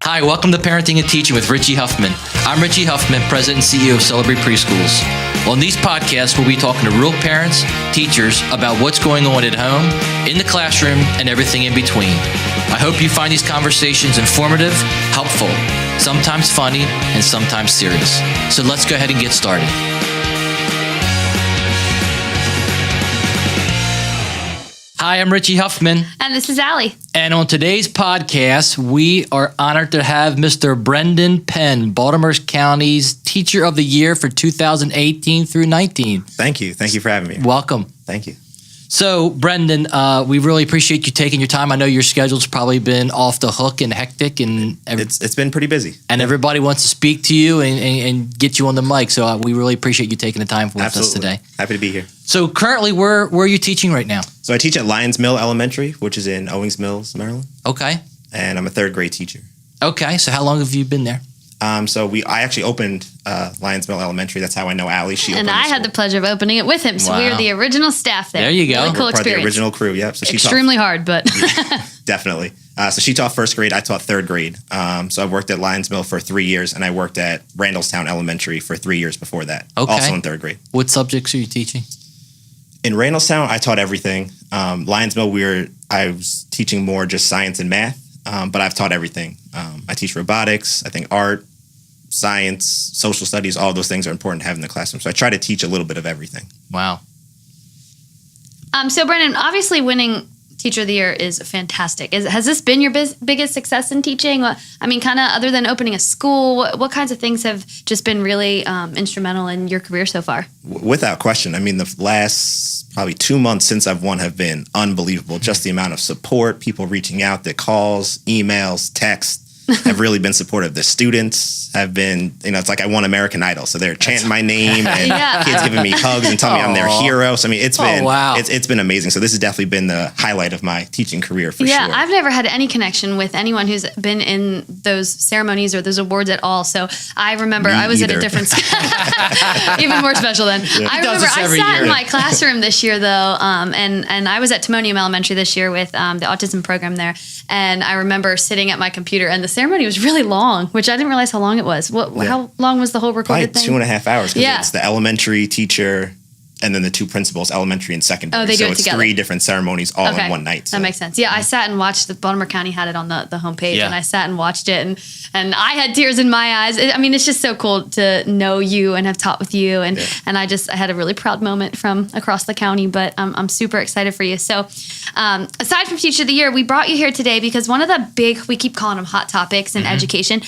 Hi, welcome to Parenting and Teaching with Richie Huffman. I'm Richie Huffman, President and CEO of Celebrate Preschools. On these podcasts, we'll be talking to real parents, teachers about what's going on at home, in the classroom, and everything in between. I hope you find these conversations informative, helpful, sometimes funny, and sometimes serious. So let's go ahead and get started. Hi, I'm Richie Huffman. And this is Allie. And on today's podcast, we are honored to have Mr. Brendan Penn, Baltimore County's Teacher of the Year for 2018 through 19. Thank you. Thank you for having me. Welcome. Thank you. So, Brendan, we really appreciate you taking your time. I know your schedule's probably been off the hook and hectic, and It's been pretty busy. And everybody wants to speak to you and get you on the mic. So we really appreciate you taking the time with us today. Happy to be here. So currently, where are you teaching right now? So I teach at Lyons Mill Elementary, which is in Owings Mills, Maryland. Okay. And I'm a third grade teacher. Okay. So how long have you been there? I actually opened Lyons Mill Elementary. That's how I know Allie. She and I had the pleasure of opening it with him. So we are the original staff there. There you go. Really cool We're part experience. of the original crew. Yep. So Extremely hard, but definitely. So she taught first grade. I taught third grade. So I worked at Lyons Mill for 3 years, and I worked at Randallstown Elementary for 3 years before that. Okay. Also in third grade. What subjects are you teaching? In Randallstown, I taught everything. Lyons Mill, I was teaching more just science and math, but I've taught everything. I teach robotics, I think art, science, social studies, all those things are important to have in the classroom. So I try to teach a little bit of everything. Wow. So Brendan, obviously winning Teacher of the Year is fantastic. Has this been your biggest success in teaching? I mean, kind of other than opening a school, what kinds of things have just been really instrumental in your career so far? Without question. I mean, the last probably 2 months since I've won have been unbelievable. Just the amount of support, people reaching out, the calls, emails, texts. Have really been supportive. The students have been, it's like I won American Idol, so they're chanting my name and kids giving me hugs and telling me I'm their hero. So I mean, it's been amazing. So this has definitely been the highlight of my teaching career for sure. Yeah, I've never had any connection with anyone who's been in those ceremonies or those awards at all. So I remember I was at a different even more special then. Yeah. I remember I sat in my classroom this year though, and I was at Timonium Elementary this year with the autism program there, and I remember sitting at my computer and the ceremony was really long, which I didn't realize how long it was. How long was the whole recorded thing? 2.5 hours. Yeah. It's the elementary teacher and then the two principals, elementary and secondary. Oh, they do it it's together. 3 different ceremonies all in one night. So. That makes sense. Yeah, I sat and watched. The Baltimore County had it on the homepage, and I sat and watched it, and I had tears in my eyes. It's just so cool to know you and have taught with you, and I had a really proud moment from across the county. But I'm super excited for you. So, aside from Teacher of the Year, we brought you here today because one of the we keep calling them hot topics in education,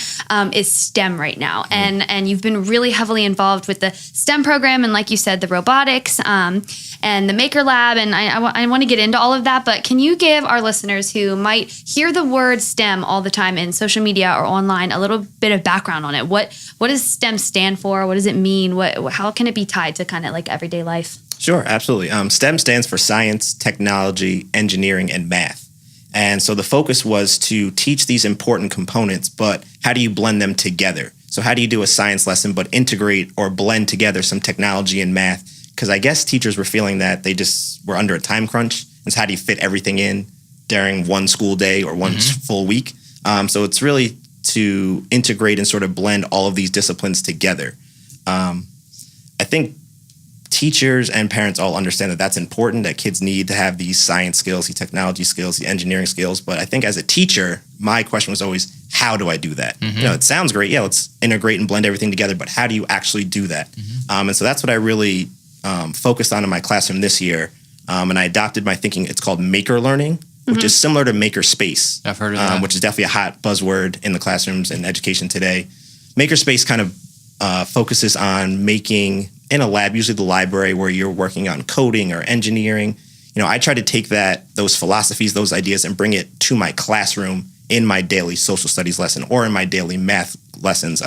is STEM right now, and you've been really heavily involved with the STEM program, and like you said, the robotics. And the Maker Lab, and I want to get into all of that, but can you give our listeners who might hear the word STEM all the time in social media or online a little bit of background on it? What does STEM stand for? What does it mean? How can it be tied to kind of like everyday life? Sure, absolutely. STEM stands for science, technology, engineering, and math. And so the focus was to teach these important components, but how do you blend them together? So how do you do a science lesson but integrate or blend together some technology and math? Because I guess teachers were feeling that they just were under a time crunch. And so how do you fit everything in during one school day or one full week? So it's really to integrate and sort of blend all of these disciplines together. I think teachers and parents all understand that that's important, that kids need to have these science skills, the technology skills, the engineering skills. But I think as a teacher, my question was always, how do I do that? It sounds great. Yeah, let's integrate and blend everything together. But how do you actually do that? And so that's what I really focused on in my classroom this year. And I adopted my thinking. It's called maker learning, which is similar to maker space. I've heard of that. Which is definitely a hot buzzword in the classrooms and education today. Maker space kind of focuses on making in a lab, usually the library where you're working on coding or engineering. I try to take those philosophies, those ideas, and bring it to my classroom in my daily social studies lesson or in my daily math lessons.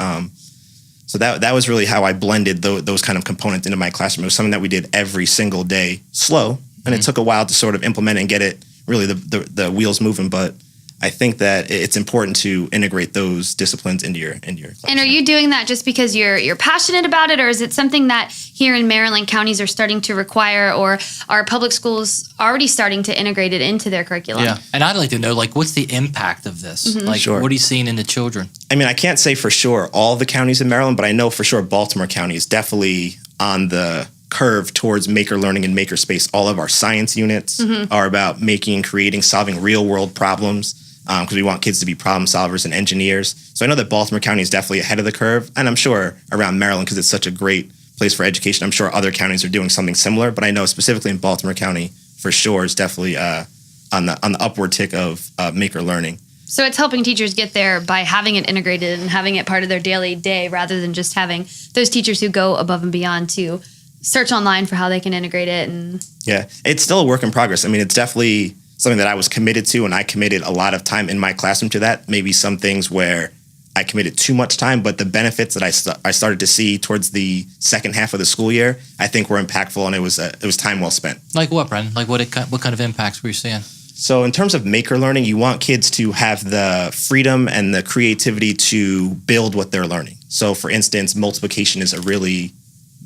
So that was really how I blended those kind of components into my classroom. It was something that we did every single day, slow, and it took a while to sort of implement and get it really the wheels moving. But I think that it's important to integrate those disciplines into your classroom. And are you doing that just because you're passionate about it, or is it something that here in Maryland counties are starting to require, or are public schools already starting to integrate it into their curriculum? Yeah, and I'd like to know, like, what's the impact of this? Like, Sure. what are you seeing in the children? I mean, I can't say for sure all the counties in Maryland, but I know for sure Baltimore County is definitely on the curve towards maker learning and maker space. All of our science units are about making, creating, solving real world problems, because we want kids to be problem solvers and engineers. So I know that Baltimore County is definitely ahead of the curve, and I'm sure around Maryland, because it's such a great place for education, I'm sure other counties are doing something similar, but I know specifically in Baltimore County for sure is definitely on the upward tick of maker learning. So it's helping teachers get there by having it integrated and having it part of their daily day, rather than just having those teachers who go above and beyond to search online for how they can integrate it. And yeah, it's still a work in progress. I mean, it's definitely something that I was committed to, and I committed a lot of time in my classroom to that. Maybe some things where I committed too much time, but the benefits that I started to see towards the second half of the school year, I think were impactful, and it was time well spent. Like what, Brendan? Like what kind of impacts were you seeing? So in terms of maker learning, you want kids to have the freedom and the creativity to build what they're learning. So for instance, multiplication is a really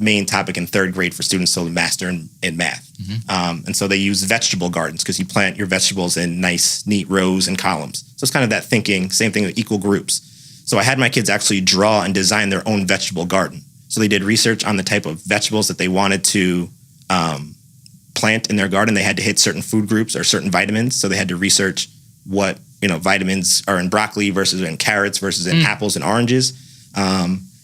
main topic in third grade for students to master in math. And so they use vegetable gardens because you plant your vegetables in nice, neat rows and columns. So it's kind of that thinking, same thing with equal groups. So I had my kids actually draw and design their own vegetable garden. So they did research on the type of vegetables that they wanted to plant in their garden. They had to hit certain food groups or certain vitamins. So they had to research what vitamins are in broccoli versus in carrots versus in apples and oranges.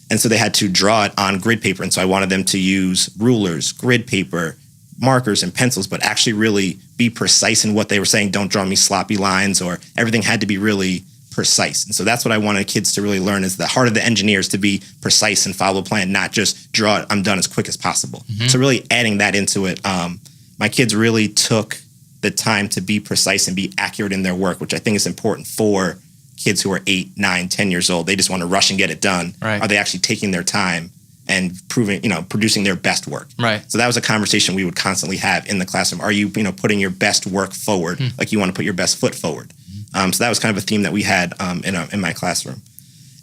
And so they had to draw it on grid paper. And so I wanted them to use rulers, grid paper, markers, and pencils, but actually really be precise in what they were saying. Don't draw me sloppy lines, or everything had to be really precise. And so that's what I wanted kids to really learn, is the heart of the engineers, to be precise and follow a plan, not just draw it, I'm done as quick as possible. So really adding that into it. My kids really took the time to be precise and be accurate in their work, which I think is important for kids who are 8, 9, 10 years old. They just want to rush and get it done. Right. Are they actually taking their time and producing their best work? Right. So that was a conversation we would constantly have in the classroom. Are you, putting your best work forward, like you want to put your best foot forward? So that was kind of a theme that we had in my classroom.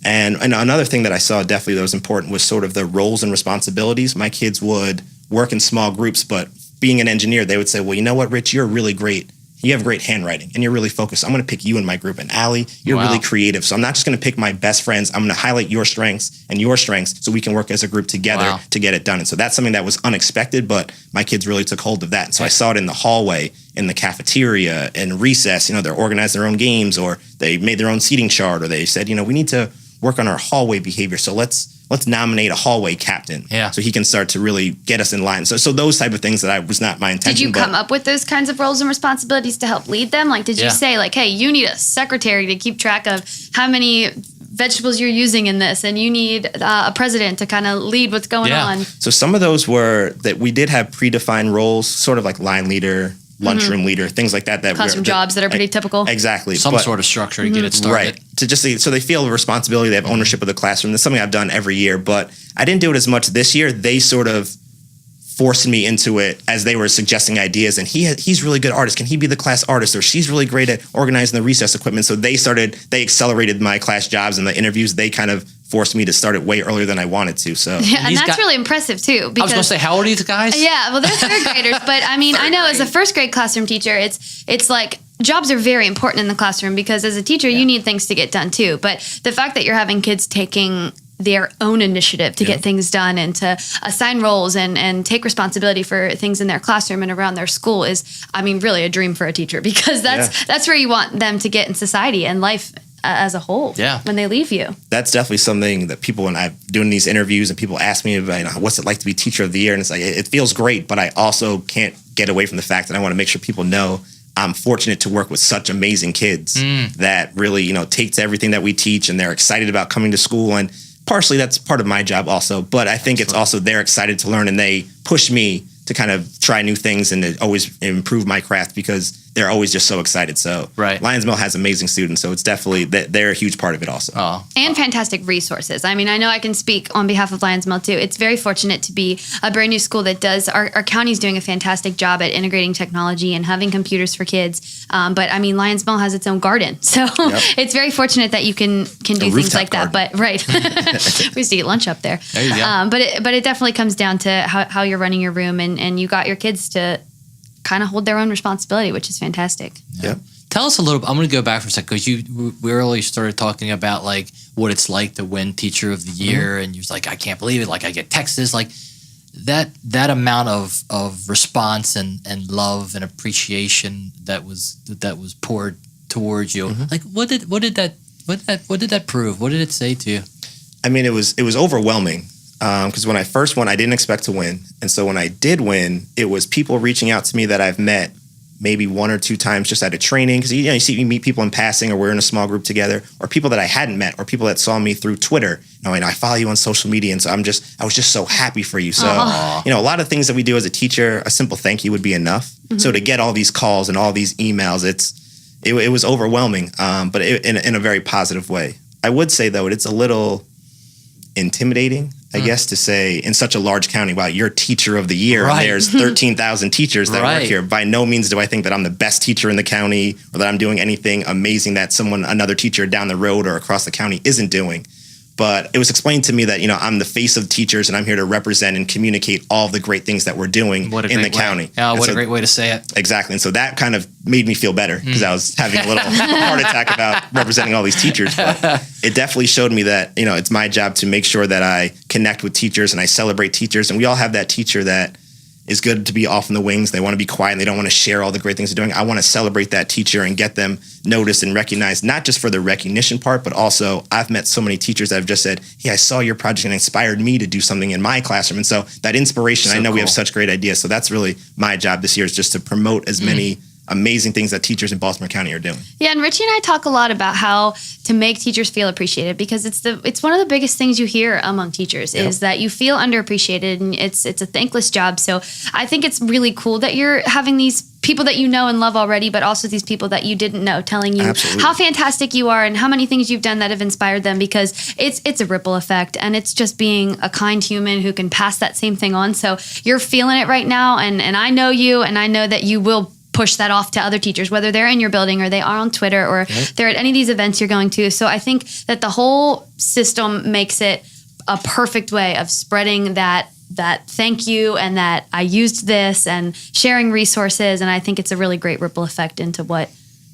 And another thing that I saw definitely that was important was sort of the roles and responsibilities. My kids would work in small groups, but being an engineer, they would say, well, you know what, Rich, you're really great. You have great handwriting and you're really focused. I'm going to pick you in my group. And Allie, you're really creative. So I'm not just going to pick my best friends. I'm going to highlight your strengths and your strengths so we can work as a group together to get it done. And so that's something that was unexpected, but my kids really took hold of that. And so I saw it in the hallway, in the cafeteria, in recess. They're organizing their own games, or they made their own seating chart, or they said, we need to work on our hallway behavior. So let's nominate a hallway captain, so he can start to really get us in line. So those type of things that was not my intention. Did you come up with those kinds of roles and responsibilities to help lead them? Like, did you say, like, hey, you need a secretary to keep track of how many vegetables you're using in this, and you need a president to kind of lead what's going on? So some of those were that we did have predefined roles, sort of like line leader, lunchroom leader, things like that. Classroom jobs that are pretty typical. Exactly. Some sort of structure to get it started. Right. To just so they feel responsibility, they have ownership of the classroom. That's something I've done every year, but I didn't do it as much this year. They sort of forced me into it as they were suggesting ideas. And he's really good artist. Can he be the class artist? Or she's really great at organizing the recess equipment. So they accelerated my class jobs and the interviews. They kind of forced me to start it way earlier than I wanted to. So and that's really impressive too. Because, I was going to say, how old are these guys? Yeah, well, they're third graders, but I mean, I know as a first grade classroom teacher, it's like jobs are very important in the classroom, because as a teacher, you need things to get done too. But the fact that you're having kids taking their own initiative to get things done and to assign roles and take responsibility for things in their classroom and around their school is, I mean, really a dream for a teacher, because that's where you want them to get in society and life as a whole when they leave you. That's definitely something that people, when I'm doing these interviews and people ask me about, what's it like to be teacher of the year? And it's like, it feels great, but I also can't get away from the fact that I want to make sure people know I'm fortunate to work with such amazing kids that really, take to everything that we teach, and they're excited about coming to school. And partially that's part of my job also, but I think it's also they're excited to learn, and they push me to kind of try new things and to always improve my craft, because they're always just so excited. So Lyons Mill has amazing students. So it's definitely, they're a huge part of it also. And fantastic resources. I mean, I know I can speak on behalf of Lyons Mill too. It's very fortunate to be a brand new school that does, our county's doing a fantastic job at integrating technology and having computers for kids. But I mean, Lyons Mill has its own garden. So it's very fortunate that you can do things like garden. that. But we used to eat lunch up there. There you go. But it definitely comes down to how you're running your room, and you got your kids to kind of hold their own responsibility, which is fantastic. Yeah. Tell us a little. I'm going to go back for a second because we earlier started talking about like what it's like to win Teacher of the Year, and you're like, I can't believe it. Like I get texts like that amount of response and love and appreciation that was poured towards you. Like what did that prove? What did it say to you? I mean, it was overwhelming. Because when I first won, I didn't expect to win. And so when I did win, it was people reaching out to me that I've met maybe one or two times just at a training. Because you meet people in passing, or we're in a small group together, or people that I hadn't met, or people that saw me through Twitter. I follow you on social media, and so I was just so happy for you. So a lot of things that we do as a teacher, a simple thank you would be enough. So to get all these calls and all these emails, it was overwhelming, but in a very positive way. I would say though, it's a little intimidating, I guess, to say in such a large county, wow, you're Teacher of the Year. And there's 13,000 teachers that work here. By no means do I think that I'm the best teacher in the county, or that I'm doing anything amazing that another teacher down the road or across the county isn't doing. But it was explained to me that, I'm the face of teachers, and I'm here to represent and communicate all the great things that we're doing in the county. Oh, what a great way to say it. Exactly. And so that kind of made me feel better, because I was having a little heart attack about representing all these teachers. But it definitely showed me that, it's my job to make sure that I connect with teachers and I celebrate teachers. And we all have that teacher that is good to be off in the wings. They want to be quiet and they don't want to share all the great things they're doing. I want to celebrate that teacher and get them noticed and recognized, not just for the recognition part, but also I've met so many teachers that have just said, hey, I saw your project and it inspired me to do something in my classroom. And so that inspiration, I know we have such great ideas. So that's really my job this year, is just to promote as many amazing things that teachers in Baltimore County are doing. Yeah, and Richie and I talk a lot about how to make teachers feel appreciated, because it's one of the biggest things you hear among teachers is that you feel underappreciated, and it's a thankless job. So I think it's really cool that you're having these people that you know and love already, but also these people that you didn't know telling you how fantastic you are and how many things you've done that have inspired them, because it's a ripple effect, and it's just being a kind human who can pass that same thing on. So you're feeling it right now, and I know you, and I know that you will push that off to other teachers, whether they're in your building or they are on Twitter or they're at any of these events you're going to. So I think that the whole system makes it a perfect way of spreading that thank you, and that I used this, and sharing resources. And I think it's a really great ripple effect into what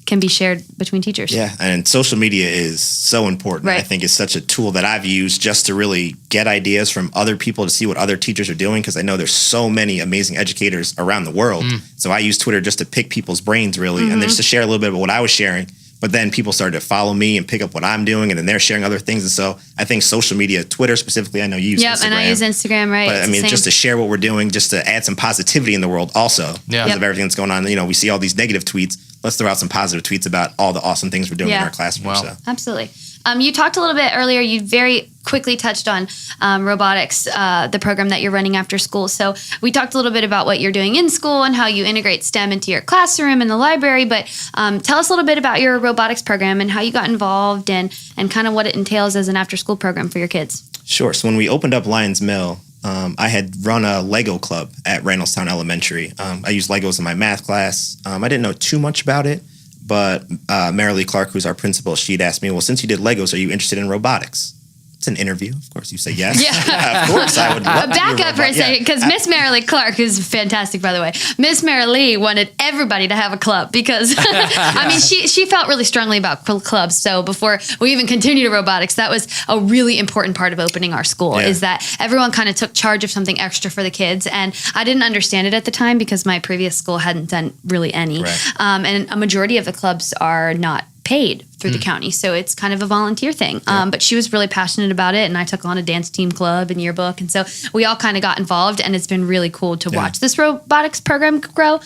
can be shared between teachers. Yeah, and social media is so important. I think it's such a tool that I've used just to really get ideas from other people, to see what other teachers are doing, because I know there's so many amazing educators around the world. So I use Twitter just to pick people's brains, really, and just to share a little bit about what I was sharing. But then people started to follow me and pick up what I'm doing, and then they're sharing other things. And so I think social media, Twitter specifically, I know you use Instagram. And I use Instagram, right? But I mean, just to share what we're doing, just to add some positivity in the world also, because of everything that's going on. We see all these negative tweets. Let's throw out some positive tweets about all the awesome things we're doing in our classroom. Wow. So. Absolutely. You talked a little bit earlier, you very quickly touched on robotics, the program that you're running after school. So we talked a little bit about what you're doing in school and how you integrate STEM into your classroom and the library, but tell us a little bit about your robotics program and how you got involved, and kind of what it entails as an after school program for your kids. Sure. So when we opened up Lyons Mill, I had run a Lego club at Randallstown Elementary. I used Legos in my math class. I didn't know too much about it, but Mary Lee Clark, who's our principal, she'd asked me, well, since you did Legos, are you interested in robotics? It's an interview. Of course, you say yes. Yeah. Of course, I would love to back up for a second, because Miss Mary Lee Clark is fantastic, by the way. Miss Mary Lee wanted everybody to have a club, because I mean, she felt really strongly about clubs. So before we even continued to robotics, that was a really important part of opening our school, is that everyone kind of took charge of something extra for the kids. And I didn't understand it at the time, because my previous school hadn't done really any. And a majority of the clubs are not paid through the county, so it's kind of a volunteer thing. But she was really passionate about it, and I took on a dance team club and yearbook, and so we all kind of got involved, and it's been really cool to watch this robotics program grow.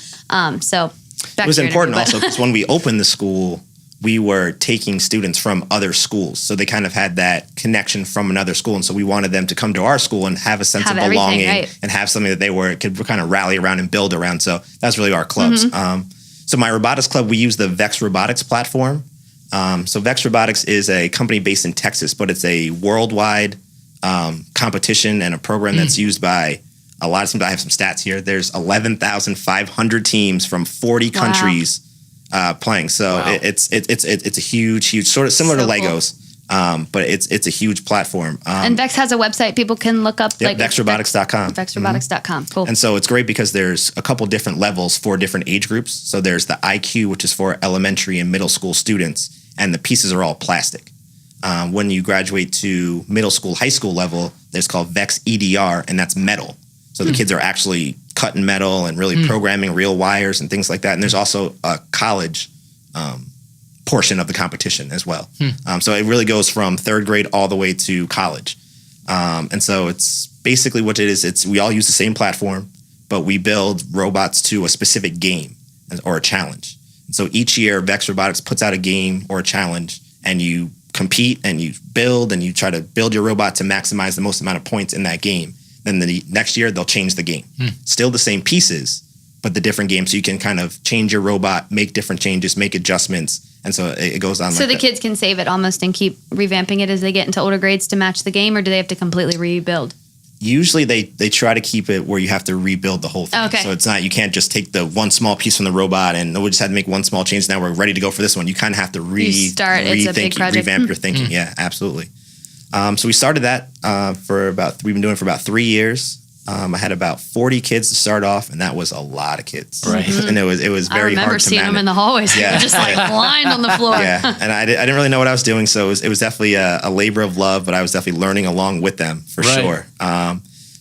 So it was important also, because when we opened the school, we were taking students from other schools, so they kind of had that connection from another school, and so we wanted them to come to our school and have a sense of belonging, and have something that they could kind of rally around and build around. So that's really our clubs. So my Robotics Club, we use the Vex Robotics platform. So Vex Robotics is a company based in Texas, but it's a worldwide competition and a program that's used by a lot of teams. I have some stats here. There's 11,500 teams from 40 countries playing. So it's a huge, sort of similar to Legos. But it's a huge platform. And Vex has a website people can look up. Yep, VexRobotics.com. VexRobotics.com. Cool. And so it's great because there's a couple different levels for different age groups. So there's the IQ, which is for elementary and middle school students, and the pieces are all plastic. When you graduate to middle school, high school level, there's called Vex EDR, and that's metal. So the kids are actually cutting metal and really programming real wires and things like that. And there's also a college portion of the competition as well. So it really goes from third grade all the way to college. And so it's basically what it is. We all use the same platform, but we build robots to a specific game or a challenge. And so each year, Vex Robotics puts out a game or a challenge, and you compete and you build and you try to build your robot to maximize the most amount of points in that game. Then the next year, they'll change the game. Still the same pieces, but the different game. So you can kind of change your robot, make different changes, make adjustments. And so it goes on. So the kids can save it almost and keep revamping it as they get into older grades to match the game, or do they have to completely rebuild? Usually they try to keep it where you have to rebuild the whole thing. Okay. So it's not, you can't just take the one small piece from the robot and we just had to make one small change. Now we're ready to go for this one. You kind of have to it's a big project. revamp your thinking. Yeah, absolutely. So we started that we've been doing it for about 3 years. I had about 40 kids to start off, and that was a lot of kids. Right. And it was very hard to manage. I remember seeing them in the hallways. Yeah. They were just like lined on the floor. Yeah, and I didn't really know what I was doing, so it was definitely a labor of love, but I was definitely learning along with them for sure.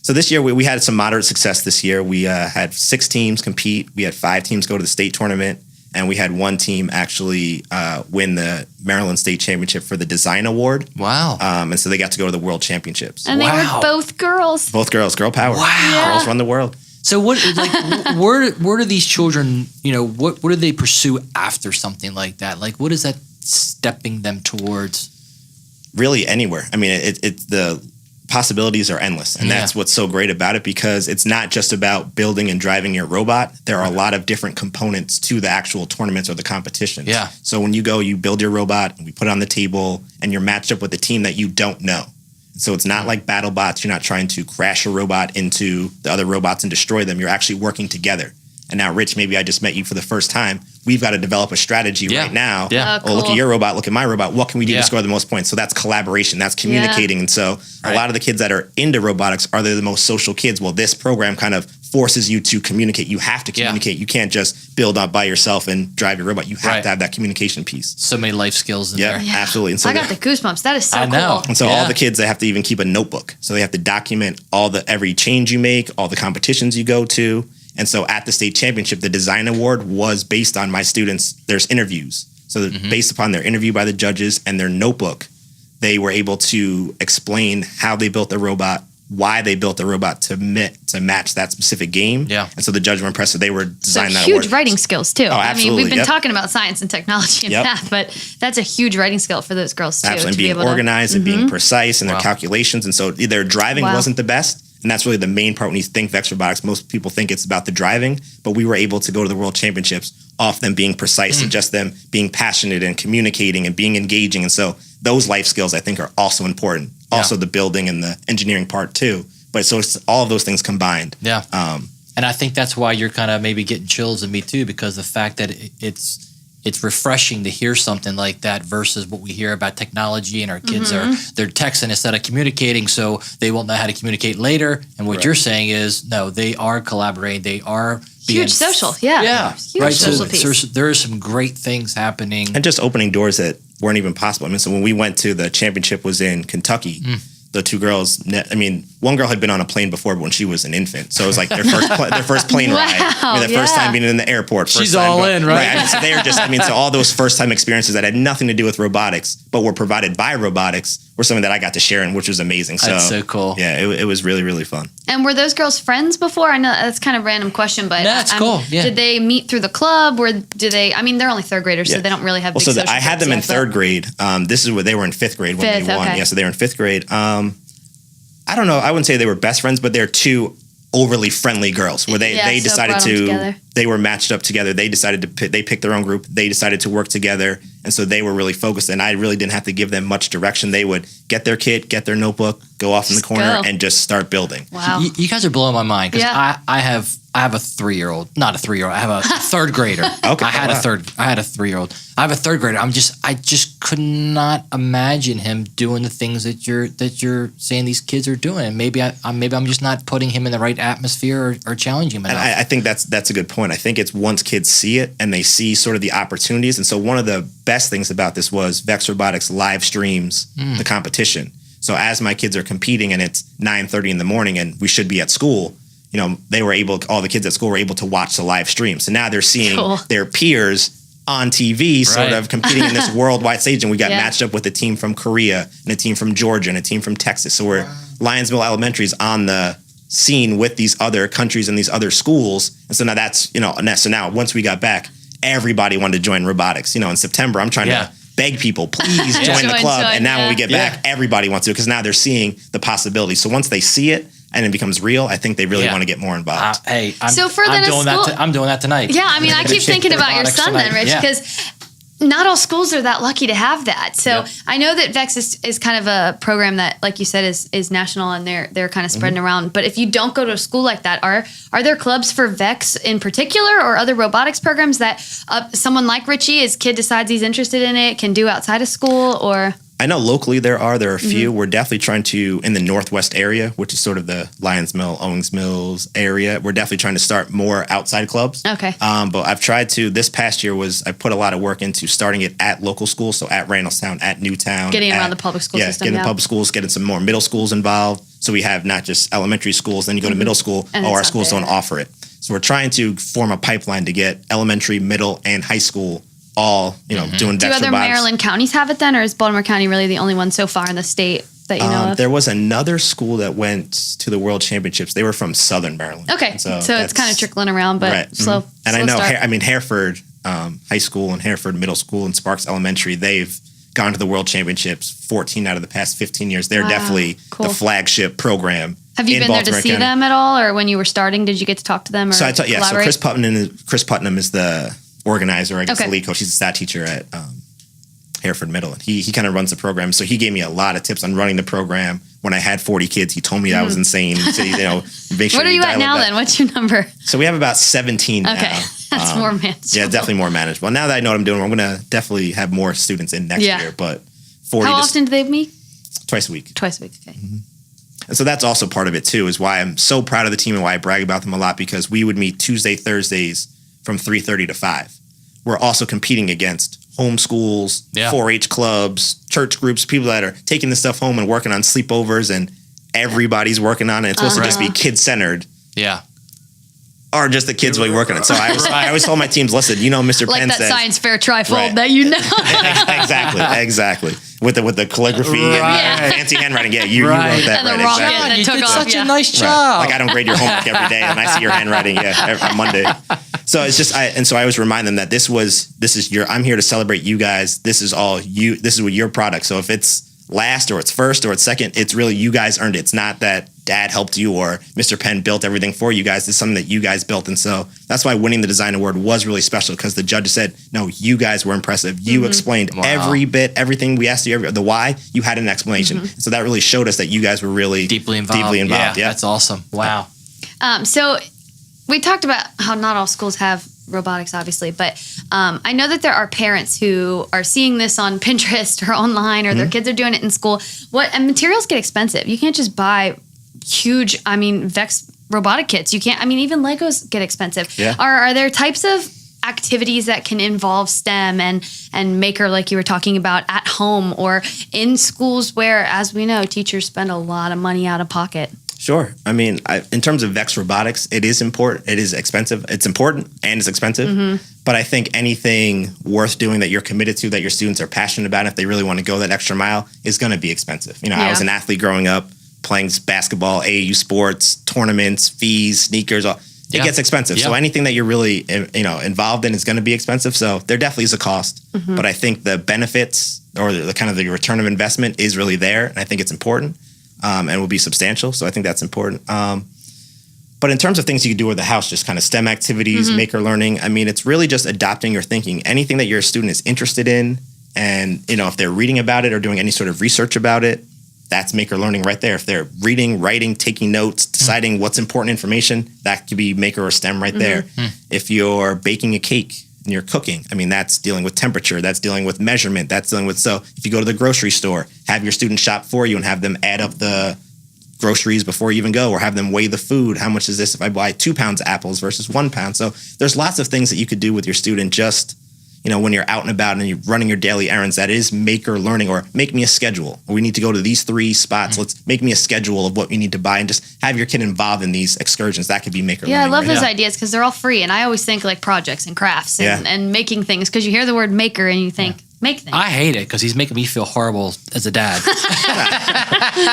So this year, we had some moderate success this year. We had 6 teams compete. We had 5 teams go to the state tournament, and we had 1 team actually win the Maryland State Championship for the Design Award. Wow. And so they got to go to the World Championships. And they were both girls. Both girls, girl power. Wow. Yeah. Girls run the world. So where do these children, what do they pursue after something like that? Like, what is that stepping them towards? Really anywhere. I mean, the possibilities are endless. And that's what's so great about it, because it's not just about building and driving your robot. There are a lot of different components to the actual tournaments or the competitions. Yeah. So when you go, you build your robot, and we put it on the table, and you're matched up with a team that you don't know. So it's not like battle bots. You're not trying to crash a robot into the other robots and destroy them. You're actually working together. And now, Rich, maybe I just met you for the first time. We've got to develop a strategy right now. Yeah. Cool. Look at your robot, look at my robot. What can we do to score the most points? So that's collaboration, that's communicating. And so a lot of the kids that are into robotics are the most social kids. Well, this program kind of forces you to communicate. You have to communicate. You can't just build up by yourself and drive your robot. You have to have that communication piece. So many life skills in there. Yeah, absolutely. And so I got the goosebumps. That is so I know. cool. And so all the kids, they have to even keep a notebook. So they have to document every change you make, all the competitions you go to. And so at the state championship, the design award was based on my students. There's interviews. So based upon their interview by the judges and their notebook, they were able to explain how they built the robot, why they built the robot to match that specific game. Yeah. And so the judges were impressed that they were designing that award. Huge writing skills too. Oh, absolutely. I mean, we've been talking about science and technology and math, but that's a huge writing skill for those girls too. Absolutely. And being organized and being precise in their calculations. And so their driving wasn't the best. And that's really the main part when you think Vex Robotics. Most people think it's about the driving, but we were able to go to the World Championships off them being precise and just them being passionate and communicating and being engaging. And so those life skills, I think, are also important. Also the building and the engineering part too. But so it's all of those things combined. Yeah. And I think that's why you're kind of maybe getting chills in me too, because the fact that it's refreshing to hear something like that versus what we hear about technology, and our kids they're texting instead of communicating, so they won't know how to communicate later. And what you're saying is, no, they are collaborating. They are being huge social. Yeah. Huge social piece. So there are some great things happening. And just opening doors that weren't even possible. I mean, so when we went to the championship was in Kentucky. The 2 girls, one girl had been on a plane before, but when she was an infant. So it was like their first plane ride. I mean, the first time being in the airport. She's all in, right? I mean, so they are just, so all those first time experiences that had nothing to do with robotics, but were provided by robotics, were something that I got to share in, which was amazing. So, that's so cool. Yeah, it was really, really fun. And were those girls friends before? I know that's kind of a random question, but that's cool. Yeah. Did they meet through the club, or do they? I mean, they're only 3rd graders, so they don't really have. Big social I had them in 3rd grade. This is where they were in 5th grade when they won. Okay. Yeah, so they were in 5th grade. I don't know. I wouldn't say they were best friends, but they're 2 overly friendly girls where they decided they were matched up together. They decided they picked their own group. They decided to work together. And so they were really focused, and I really didn't have to give them much direction. They would get their kit, get their notebook, go off in the corner and just start building. Wow. You guys are blowing my mind because I have a 3-year-old, not a 3-year-old. I have a third grader. Okay. I had a 3-year-old. I have a third grader. I just could not imagine him doing the things that you're saying these kids are doing. Maybe I'm just not putting him in the right atmosphere or challenging him enough. And I think that's a good point. I think it's once kids see it and they see sort of the opportunities. And so one of the best things about this was Vex Robotics live streams the competition. So as my kids are competing and it's 9:30 in the morning and we should be at school, all the kids at school were able to watch the live stream. So now they're seeing their peers on TV sort of competing in this worldwide stage. And we got matched up with a team from Korea and a team from Georgia and a team from Texas. So we're Lyonsville Elementary is on the scene with these other countries and these other schools. And so now so now once we got back, everybody wanted to join robotics. In September, I'm trying to beg people, please join the club. And now when we get back, everybody wants to, because now they're seeing the possibility. So once they see it and it becomes real, I think they really want to get more involved. I'm doing that tonight. Yeah, I mean, I keep thinking about your son then, Rich, because not all schools are that lucky to have that. So I know that Vex is kind of a program that, like you said, is national and they're kind of spreading around. But if you don't go to a school like that, are there clubs for Vex in particular or other robotics programs that someone like Richie, his kid decides he's interested in it, can do outside of school? Or I know locally there are a few. We're definitely trying to, in the Northwest area, which is sort of the Lyons Mill, Owings Mills area, we're definitely trying to start more outside clubs. Okay. But I've tried to, this past year I put a lot of work into starting it at local schools, so at Randallstown, at Newtown. Getting around the public school system. Getting the public schools, getting some more middle schools involved. So we have not just elementary schools, then you go to middle school, our schools don't offer it. So we're trying to form a pipeline to get elementary, middle, and high school all, doing Vex Robotics. Do other Maryland counties have it then, or is Baltimore County really the only one so far in the state that you know of? There was another school that went to the World Championships. They were from Southern Maryland. Okay, so it's kind of trickling around, but slow. And I know, Hereford High School and Hereford Middle School and Sparks Elementary, they've gone to the World Championships 14 out of the past 15 years. They're definitely the flagship program. Have you been there to see them at all, or when you were starting, did you get to talk to them? Or so Chris Putnam is the organizer, I guess, the lead coach. He's a stat teacher at Hereford Middle. And he kind of runs the program. So he gave me a lot of tips on running the program. When I had 40 kids, he told me that was insane. So, make sure what are you at now then? What's your number? So we have about 17 now. Okay. That's more manageable. Yeah, definitely more manageable. Now that I know what I'm doing, I'm going to definitely have more students in next year. But 40. How often do they meet? Twice a week. Twice a week, okay. And so that's also part of it too, is why I'm so proud of the team and why I brag about them a lot, because we would meet Tuesday, Thursdays from 3:30 to 5. We're also competing against homeschools, 4-H clubs, church groups, people that are taking this stuff home and working on sleepovers, and everybody's working on it. It's supposed to just be kid-centered. Yeah. Or just the kids really working on it. So I always told my teams, listen, Mr. Like Penn that says, science fair trifold that you know. Exactly. With the calligraphy and fancy handwriting. Yeah, you wrote that and the rocket that took off. Such a nice job. Like I don't grade your homework every day, and I see your handwriting on Monday. So it's just so I always remind them that this is I'm here to celebrate you guys. This is all you. This is what your product. So if it's last or it's first or it's second, it's really you guys earned it. It's not that Dad helped you or Mr. Penn built everything for you guys. It's something that you guys built. And so that's why winning the design award was really special, because the judges said, no, you guys were impressive. You explained every bit, everything we asked you, the why, you had an explanation. So that really showed us that you guys were really deeply involved. Yeah, that's awesome. Wow. So we talked about how not all schools have robotics, obviously, but I know that there are parents who are seeing this on Pinterest or online, or their kids are doing it in school. And materials get expensive. You can't just buy huge, Vex robotic kits. You can't, even Legos get expensive. Yeah. Are there types of activities that can involve STEM and maker, like you were talking about, at home or in schools where, as we know, teachers spend a lot of money out of pocket? Sure. In terms of Vex Robotics, it is important. It is expensive. It's important and it's expensive. But I think anything worth doing that you're committed to, that your students are passionate about, if they really want to go that extra mile, is going to be expensive. I was an athlete growing up, playing basketball, AAU sports, tournaments, fees, sneakers. It gets expensive. So anything that you're really involved in is going to be expensive. So there definitely is a cost. But I think the benefits or the kind of the return of investment is really there. And I think it's important. And will be substantial. So I think that's important. But But in terms of things you can do with the house, just kind of STEM activities, maker learning, I mean, it's really just adopting your thinking. Anything that your student is interested in, and, if they're reading about it or doing any sort of research about it, that's maker learning right there. If they're reading, writing, taking notes, deciding what's important information, that could be maker or STEM right there. If you're baking a cake and you're cooking, I mean, that's dealing with temperature, that's dealing with measurement, that's dealing with, so if you go to the grocery store, have your student shop for you and have them add up the groceries before you even go, or have them weigh the food. How much is this if I buy 2 pounds of apples versus 1 pound? So there's lots of things that you could do with your student just, when you're out and about and you're running your daily errands. That is maker learning. Or make me a schedule. We need to go to these 3 spots. Let's make me a schedule of what we need to buy, and just have your kid involved in these excursions. That could be maker learning. Yeah, I love those ideas because they're all free. And I always think like projects and crafts and making things, because you hear the word maker and you think, make things. I hate it because he's making me feel horrible as a dad.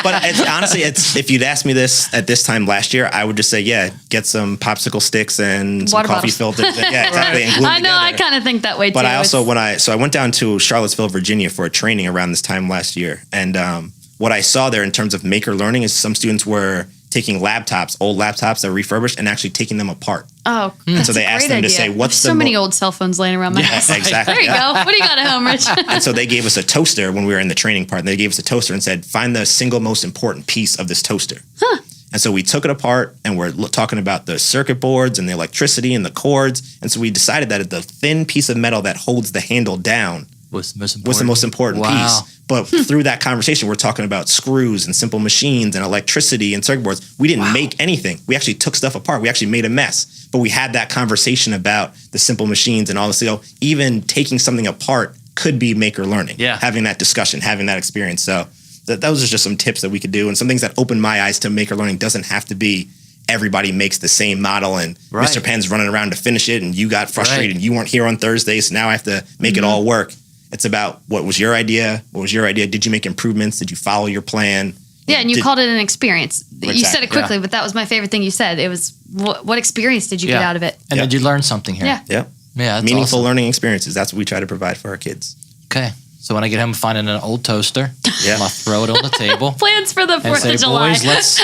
But honestly, if you'd asked me this at this time last year, I would just say, get some popsicle sticks and some water coffee bottles. filters. Yeah, exactly. And glue I know. together. I kind of think that way too. But I also, I went down to Charlottesville, Virginia for a training around this time last year. And what I saw there in terms of maker learning is some students were taking laptops, old laptops that were refurbished, and actually taking them apart. Oh, and so they asked them to say, "What's so many old cell phones laying around my house?" Exactly. There you go. What do you got at home, Rich? And so they gave us a toaster when we were in the training part. And they gave us a toaster and said, "Find the single most important piece of this toaster." And so we took it apart, and we're talking about the circuit boards and the electricity and the cords. And so we decided that the thin piece of metal that holds the handle down was the most important piece. But through that conversation, we're talking about screws and simple machines and electricity and circuit boards. We didn't make anything. We actually took stuff apart. We actually made a mess. But we had that conversation about the simple machines and all this. So even taking something apart could be maker learning. Yeah. Having that discussion, having that experience. So those are just some tips that we could do, and some things that opened my eyes to maker learning. Doesn't have to be everybody makes the same model and Mr. Penn's running around to finish it and you got frustrated and you weren't here on Thursday, so now I have to make it all work. It's about what was your idea? What was your idea? Did you make improvements? Did you follow your plan? Yeah, and you called it an experience. Exactly. You said it quickly, but that was my favorite thing you said. It was, what experience did you get out of it? And did you learn something here? Yeah. Yeah. That's meaningful awesome. learning experiences. That's what we try to provide for our kids. Okay. So when I get home, I'm finding an old toaster. I'm going to throw it on the table. Plans for the 4th of July. Boys, let's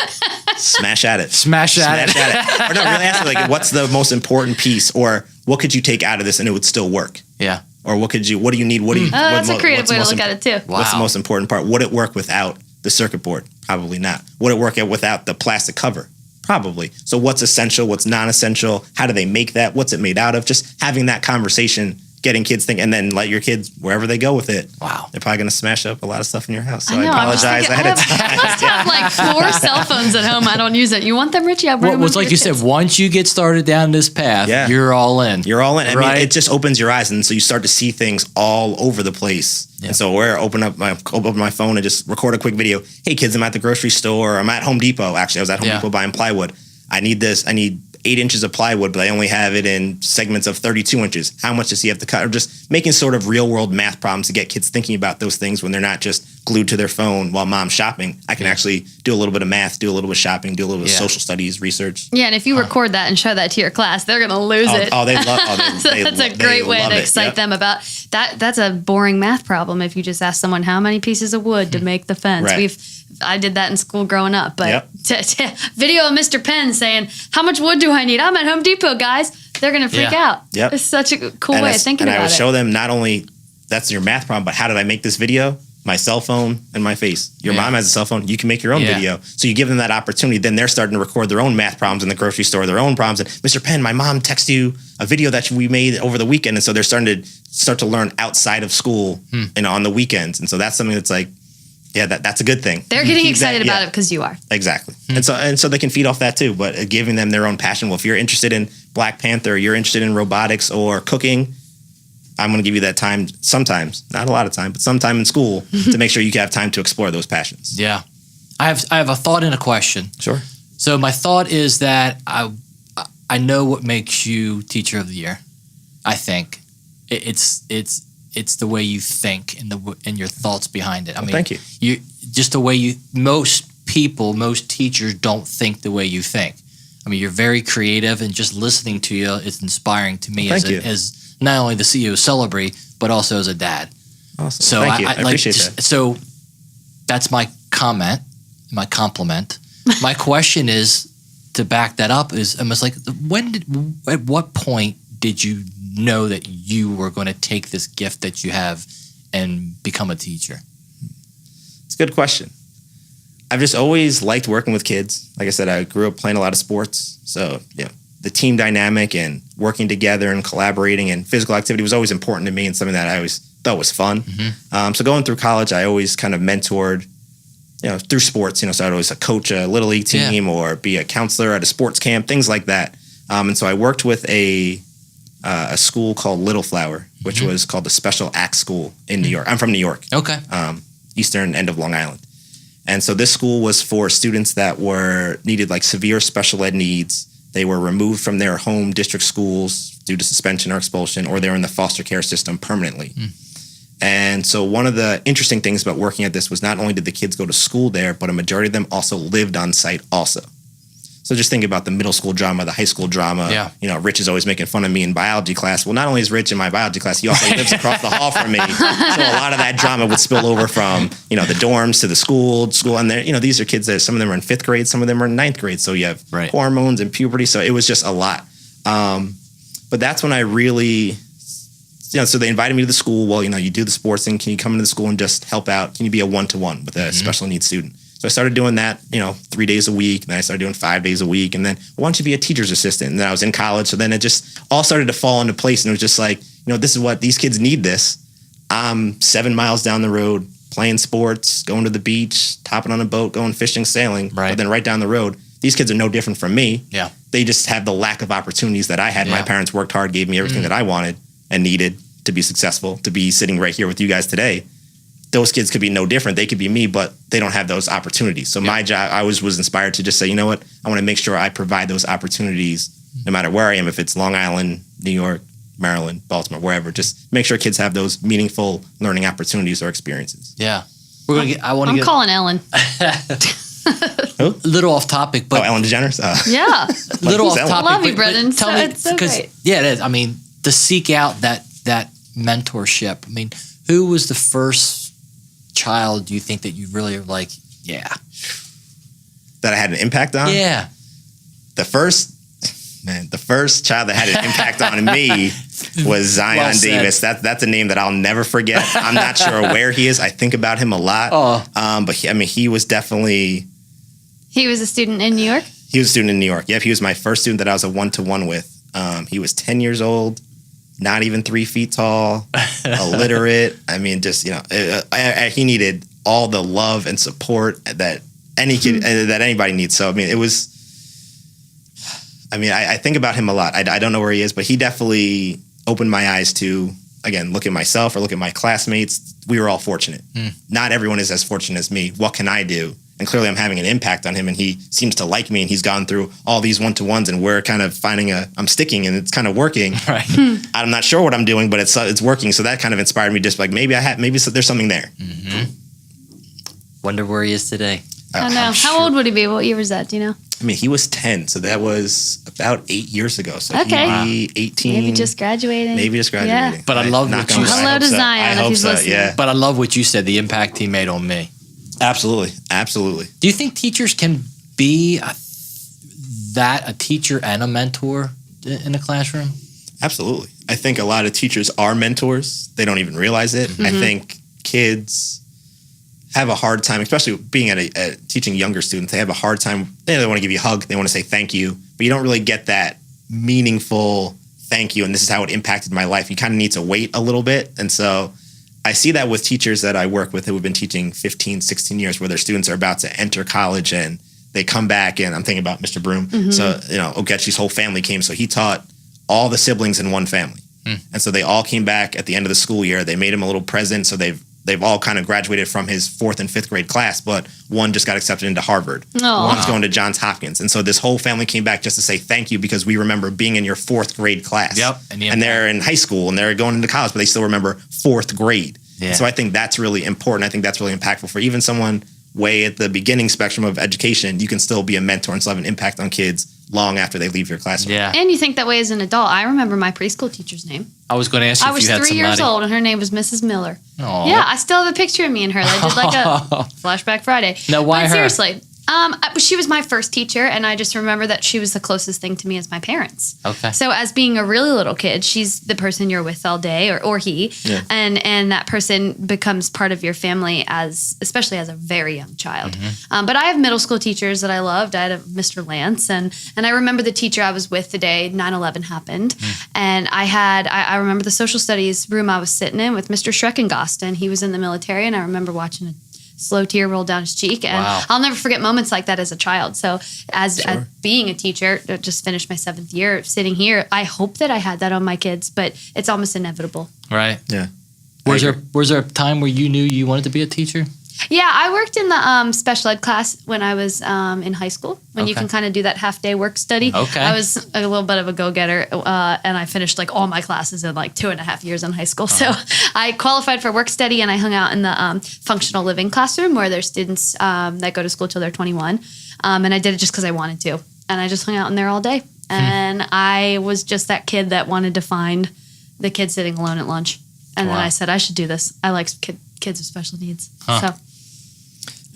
smash at it. Smash at it. Or no, really ask like, what's the most important piece, or what could you take out of this and it would still work? Yeah. Or what do you need? That's a creative way to look at it too. What's the most important part? Would it work without the circuit board? Probably not. Would it work without the plastic cover? Probably. So what's essential? What's non-essential? How do they make that? What's it made out of? Just having that conversation, getting kids thinking, and then let your kids, wherever they go with it. Wow. They're probably going to smash up a lot of stuff in your house. So I know, I apologize ahead of time. I must have like 4 cell phones at home. I don't use it. You want them, Richie? I'll bring them. Well, it's like you said, once you get started down this path, you're all in. You're all in. I right? mean, it just opens your eyes, and so you start to see things all over the place. Yeah. And so where I open up my phone and just record a quick video. Hey, kids, I'm at the grocery store. I'm at Home Depot. Actually, I was at Home Depot buying plywood. I need this. I need 8 inches of plywood, but I only have it in segments of 32 inches. How much does he have to cut? Or just making sort of real world math problems to get kids thinking about those things when they're not just glued to their phone while mom's shopping. I can actually do a little bit of math, do a little bit of shopping, do a little bit of social studies, research. Yeah, and if you record that and show that to your class, they're going to lose it. Oh, they love it. That's a great way to excite them about that. That's a boring math problem if you just ask someone how many pieces of wood to make the fence. Right. I did that in school growing up, but video of Mr. Penn saying, how much wood do I need? I'm at Home Depot, guys. They're going to freak out. Yep. It's such a cool way of thinking about it. And I would show them not only that's your math problem, but how did I make this video? My cell phone and my face. Your mom has a cell phone. You can make your own video. So you give them that opportunity. Then they're starting to record their own math problems in the grocery store, their own problems. And Mr. Penn, my mom texted you a video that we made over the weekend. And so they're starting to learn outside of school and on the weekends. And so that's something that's like, that's a good thing. They're getting excited about it because you are. Exactly. And so they can feed off that too, but giving them their own passion. Well, if you're interested in Black Panther, you're interested in robotics or cooking, I'm going to give you that time sometimes, not a lot of time, but sometime in school to make sure you can have time to explore those passions. Yeah. I have a thought and a question. Sure. So my thought is that I know what makes you Teacher of the Year. I think it's the way you think and your thoughts behind it. I mean, thank you. You just the way most teachers don't think the way you think. I mean, you're very creative, and just listening to you is inspiring to me as not only the CEO of Celebrate, but also as a dad. Awesome. So thank you. I appreciate that. So that's my comment, my compliment. My question is to back that up is almost like at what point did you know that you were going to take this gift that you have and become a teacher? It's a good question. I've just always liked working with kids. Like I said, I grew up playing a lot of sports. So, the team dynamic and working together and collaborating and physical activity was always important to me and something that I always thought was fun. So going through college, I always kind of mentored, through sports. So I'd always coach a little league team or be a counselor at a sports camp, things like that. And so I worked with a school called Little Flower, which was called the Special Acts School in New York. I'm from New York. Okay. Eastern end of Long Island. And so this school was for students that needed like severe special ed needs. They were removed from their home district schools due to suspension or expulsion, or they were in the foster care system permanently. And so one of the interesting things about working at this was not only did the kids go to school there, but a majority of them also lived on site also. So just think about the middle school drama, the high school drama. Yeah. Rich is always making fun of me in biology class. Well, not only is Rich in my biology class, he also lives across the hall from me. So a lot of that drama would spill over from, the dorms to the school. And these are kids that some of them are in 5th grade, some of them are in 9th grade. So you have hormones and puberty. So it was just a lot. But that's when I really, so they invited me to the school. Well, you do the sports thing. Can you come into the school and just help out? Can you be a one-to-one with a special needs student? So I started doing that, 3 days a week. Then I started doing 5 days a week. And then why don't you be a teacher's assistant? And then I was in college. So then it just all started to fall into place. And it was just like, this is what these kids need this. I'm 7 miles down the road playing sports, going to the beach, hopping on a boat, going fishing, sailing. But then right down the road, these kids are no different from me. Yeah. They just have the lack of opportunities that I had. My parents worked hard, gave me everything that I wanted and needed to be successful, to be sitting right here with you guys today. Those kids could be no different. They could be me, but they don't have those opportunities. So my job, I was inspired to just say, you know what? I want to make sure I provide those opportunities no matter where I am, if it's Long Island, New York, Maryland, Baltimore, wherever. Just make sure kids have those meaningful learning opportunities or experiences. Yeah. I'm calling Ellen. Who? A little off topic, but Ellen DeGeneres? Yeah. Little off Ellen? topic. I love you, Brendan. Tell me, it's so great. Yeah, it is. I mean, to seek out that mentorship. I mean, who was the first child do you think that you really like? Yeah, that I had an impact on? Yeah, the first child that had an impact on me was Zion Davis. That's a name that I'll never forget. I'm not sure where he is. I think about him a lot. But he was definitely. He was a student in New York? He was a student in New York. Yep, he was my first student that I was a one-to-one with. He was 10 years old, not even 3 feet tall, illiterate. I mean, just, he needed all the love and support that any kid, that anybody needs. So, I mean, I think about him a lot. I don't know where he is, but he definitely opened my eyes to, again, look at myself or look at my classmates. We were all fortunate. Not everyone is as fortunate as me. What can I do? And clearly I'm having an impact on him, and he seems to like me, and he's gone through all these one-to-ones, and we're kind of finding I'm sticking, and it's kind of working. Right. I'm not sure what I'm doing, but it's working. So that kind of inspired me, just like maybe there's something there. Wonder where he is today. I know. How old would he be? What year was that? Do you know? I mean, he was 10, so that was about 8 years ago. So okay. He'd be 18. Maybe just graduating. Yeah. But I love what you said. Hello to Zion if he's listening. Yeah. But I love what you said, the impact he made on me. Absolutely. Do you think teachers can be a teacher and a mentor in a classroom? Absolutely. I think a lot of teachers are mentors. They don't even realize it. I think kids have a hard time, especially being teaching younger students. They have a hard time. They want to give you a hug. They want to say thank you, but you don't really get that meaningful thank you. And this is how it impacted my life. You kind of need to wait a little bit. And so I see that with teachers that I work with who have been teaching 15, 16 years, where their students are about to enter college and they come back, and I'm thinking about Mr. Broom. So, Ogechi's whole family came. So he taught all the siblings in one family. And so they all came back at the end of the school year. They made him a little present. So they've all kind of graduated from his 4th and 5th grade class, but one just got accepted into Harvard. One's going to Johns Hopkins. And so this whole family came back just to say thank you, because we remember being in your 4th grade class. Yep. And they're in high school and they're going into college, but they still remember 4th grade. Yeah. So I think that's really important. I think that's really impactful for even someone way at the beginning spectrum of education. You can still be a mentor and still have an impact on kids long after they leave your classroom. Yeah. And you think that way as an adult. I remember my preschool teacher's name. I was going to ask you if you had somebody. I was 3 years old, and her name was Mrs. Miller. Aww. Yeah, I still have a picture of me and her. They did like a flashback Friday. No, why but her? Seriously, She was my first teacher, and I just remember that she was the closest thing to me as my parents. Okay. So as being a really little kid, she's the person you're with all day, or he, and that person becomes part of your family especially as a very young child. But I have middle school teachers that I loved. I had a Mr. Lance, and I remember the teacher I was with the day 9/11 happened, and I remember the social studies room I was sitting in with Mr. Schreckengost, and he was in the military, and I remember watching a slow tear roll down his cheek. And I'll never forget moments like that as a child. So as being a teacher, just finished my 7th year sitting here, I hope that I had that on my kids, but it's almost inevitable. Right. Yeah. Was there a time where you knew you wanted to be a teacher? Yeah, I worked in the special ed class when I was in high school, when you can kind of do that half-day work study. Okay. I was a little bit of a go-getter, and I finished like all my classes in like 2.5 years in high school. So I qualified for work study, and I hung out in the functional living classroom where there's students that go to school till they're 21. And I did it just because I wanted to. And I just hung out in there all day. And I was just that kid that wanted to find the kid sitting alone at lunch. And then I said, I should do this. I like kids with special needs. So.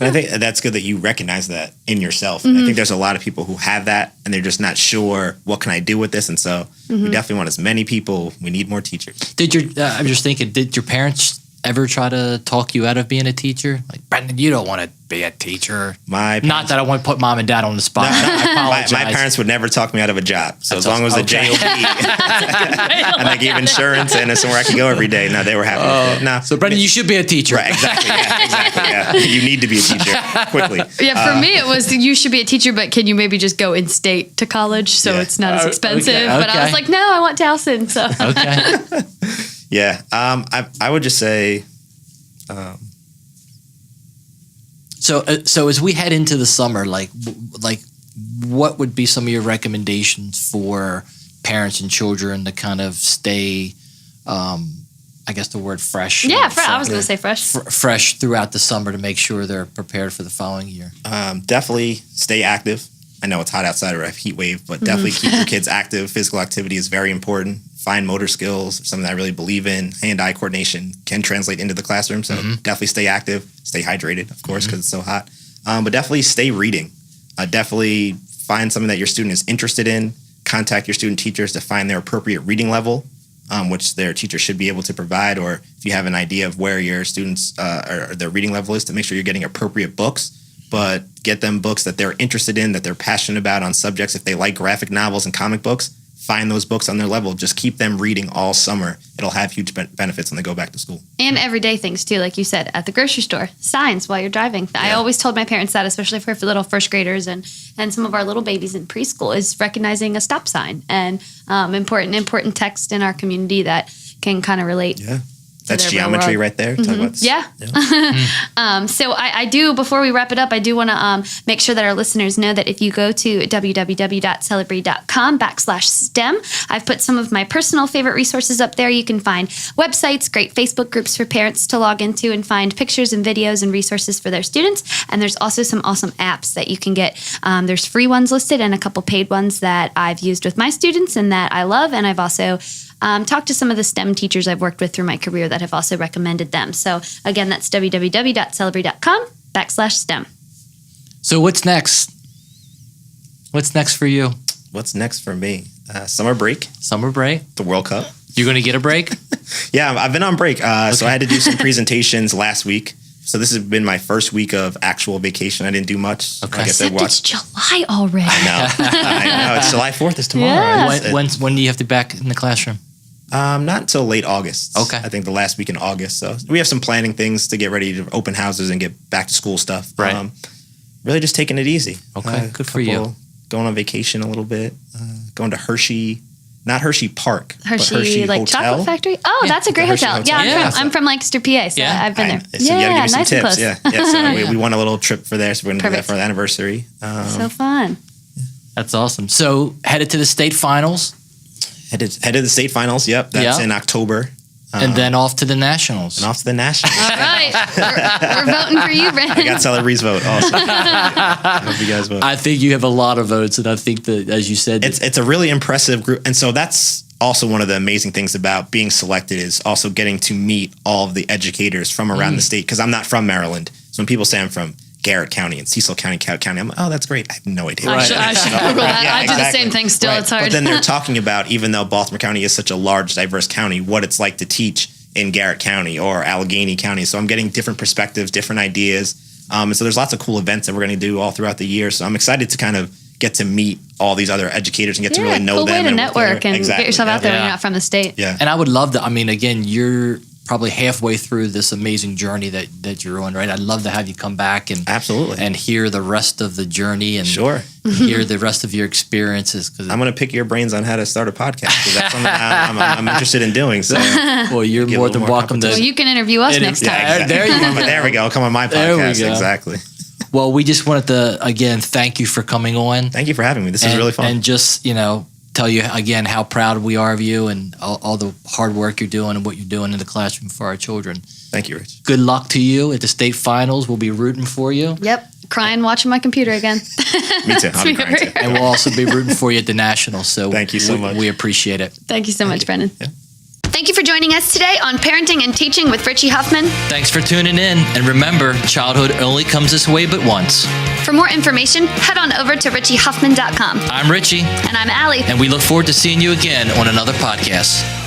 And I think that's good that you recognize that in yourself. I think there's a lot of people who have that and they're just not sure, what can I do with this? And so we definitely want as many people. We need more teachers. I'm just thinking, did your parents ever try to talk you out of being a teacher? Like, Brendan, you don't want to be a teacher. Not that I want to put mom and dad on the spot. I apologize. My parents would never talk me out of a job. So as long as the JOB and they gave insurance and somewhere I could go every day, they were happy with it. No. So Brendan, you should be a teacher. Right, exactly. Yeah. You need to be a teacher quickly. Yeah, for me it was you should be a teacher, but can you maybe just go in state to college so it's not as expensive? Okay. But I was like, no, I want Towson. So Okay. Yeah. I would just say So as we head into the summer, like what would be some of your recommendations for parents and children to kind of stay, I guess the word fresh. Yeah, I was going to say fresh. Fresh throughout the summer to make sure they're prepared for the following year. Definitely stay active. I know it's hot outside or a heat wave, but definitely keep your kids active. Physical activity is very important. Fine motor skills, something that I really believe in. Hand-eye coordination can translate into the classroom. So definitely stay active, stay hydrated, of course, because it's so hot. But definitely stay reading. Definitely find something that your student is interested in. Contact your student teachers to find their appropriate reading level, which their teacher should be able to provide. Or if you have an idea of where your students or their reading level is, to make sure you're getting appropriate books. But get them books that they're interested in, that they're passionate about on subjects. If they like graphic novels and comic books, find those books on their level. Just keep them reading all summer. It'll have huge benefits when they go back to school. And everyday things too, like you said, at the grocery store, signs while you're driving. Yeah. I always told my parents that, especially for little first graders and some of our little babies in preschool, is recognizing a stop sign and important text in our community that can kind of relate. Yeah. That's geometry right there. Talk about this. Yeah. So I do, before we wrap it up, I do want to make sure that our listeners know that if you go to www.celebrate.com/STEM, I've put some of my personal favorite resources up there. You can find websites, great Facebook groups for parents to log into and find pictures and videos and resources for their students. And there's also some awesome apps that you can get. There's free ones listed and a couple paid ones that I've used with my students and that I love. And I've also talked to some of the STEM teachers I've worked with through my career that have also recommended them. So again, that's www.celebrate.com/STEM. So what's next? What's next for you? What's next for me? Summer break. Summer break. The World Cup. You're going to get a break? Yeah, I've been on break. So I had to do some presentations last week. So this has been my first week of actual vacation. I didn't do much. Okay. Like I said, It's July already. I know. It's July 4th is tomorrow. Yeah. When do you have to be back in the classroom? Not until late August. Okay. I think the last week in August. So we have some planning things to get ready to open houses and get back to school stuff. Right. Really just taking it easy. Okay. Good for you. Going on vacation a little bit. Going to Hershey. Not Hershey Park. Hershey like Hotel. chocolate factory? Oh, yeah, that's a great hotel. Yeah, I'm from Lancaster, PA, so I've been there. So you gotta give me some nice tips. and close. Yeah. So we won a little trip for there, so we're gonna do that for the anniversary. So fun. That's awesome. So headed to the state finals. Headed to the state finals. Yep, that's in October. And then off to the nationals. And off to the nationals. All right, we're voting for you, Brandon. I got Celebrity's vote. Awesome. I hope you guys vote. I think you have a lot of votes, and I think that, as you said, it's a really impressive group, and so that's also one of the amazing things about being selected is also getting to meet all of the educators from around the state. Because I'm not from Maryland, so when people say I'm from Garrett County and Cecil County, Cowett County. I'm like, oh, that's great. I have no idea. I should Google that. I do the same thing still. Right. It's hard. But then they're talking about, even though Baltimore County is such a large, diverse county, what it's like to teach in Garrett County or Allegheny County. So I'm getting different perspectives, different ideas. And so there's lots of cool events that we're going to do all throughout the year. So I'm excited to kind of get to meet all these other educators and get to really know cool them. Way to network and get yourself out there when you're not from the state. Yeah. And I would love to, I mean, again, you're probably halfway through this amazing journey that you're on, right? I'd love to have you come back and absolutely and hear the rest of the journey and hear the rest of your experiences. Cause I'm going to pick your brains on how to start a podcast because that's something I'm interested in doing. So, well, you're more than welcome to. Well, you can interview us next time. Yeah, exactly. There we go. Come on my podcast. Exactly. Well, we just wanted to again thank you for coming on. Thank you for having me. This is really fun. And just tell you again how proud we are of you and all the hard work you're doing and what you're doing in the classroom for our children. Thank you, Rich. Good luck to you at the state finals. We'll be rooting for you. Yep. Crying watching my computer again. Me too. I'll be crying too. And we'll also be rooting for you at the nationals. So thank you so much. We appreciate it. Thank you so much, Brennan. Yeah. Thank you for joining us today on Parenting and Teaching with Richie Huffman. Thanks for tuning in. And remember, childhood only comes this way but once. For more information, head on over to richiehuffman.com. I'm Richie. And I'm Allie. And we look forward to seeing you again on another podcast.